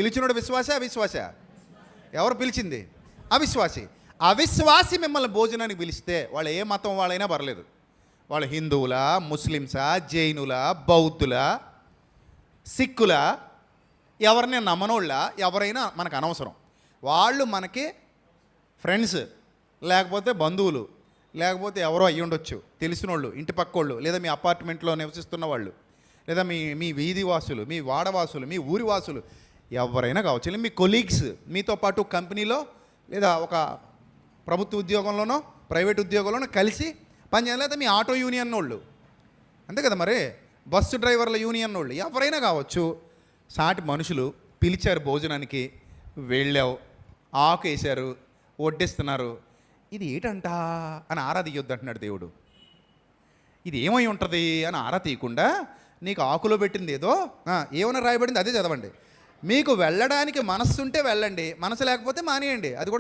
పిలిచినోడు విశ్వాస అవిశ్వాస? ఎవరు పిలిచింది? అవిశ్వాసి. అవిశ్వాసి మిమ్మల్ని భోజనానికి పిలిస్తే వాళ్ళు ఏ మతం వాళ్ళైనా పర్లేదు, వాళ్ళు హిందువులా, ముస్లిమ్సా, జైనులా, బౌద్ధులా, సిక్కులా, ఎవరిని నమ్మనోళ్ళ, ఎవరైనా మనకు అనవసరం. వాళ్ళు మనకి ఫ్రెండ్స్, లేకపోతే బంధువులు, లేకపోతే ఎవరో అయ్యి ఉండొచ్చు, తెలిసినోళ్ళు, ఇంటి పక్కోళ్ళు, లేదా మీ అపార్ట్మెంట్లో నివసిస్తున్న వాళ్ళు, లేదా మీ వీధి వాసులు, మీ వాడవాసులు, మీ ఊరి వాసులు, ఎవరైనా కావచ్చు. లేదా మీ కొలీగ్స్, మీతో పాటు కంపెనీలో లేదా ఒక ప్రభుత్వ ఉద్యోగంలోనో ప్రైవేట్ ఉద్యోగంలోనో కలిసి పనిచేయాలి, లేదా మీ ఆటో యూనియన్ వాళ్ళు, అంతే కదా మరి, బస్సు డ్రైవర్ల యూనియన్ వాళ్ళు, ఎవరైనా కావచ్చు. సాటి మనుషులు పిలిచారు భోజనానికి, వెళ్ళావు, ఆకు వేశారు, వడ్డిస్తున్నారు. ఇది ఏంటంట అని ఆరా తీయొద్దు అంటున్నాడు దేవుడు. ఇది ఏమై ఉంటుంది అని ఆరా తీయకుండా నీకు ఆకులో పెట్టింది ఏదో ఏమైనా రాయబడింది అదే చదవండి. మీకు వెళ్ళడానికి మనస్సు ఉంటే వెళ్ళండి, మనసు లేకపోతే మానేయండి. అది కూడా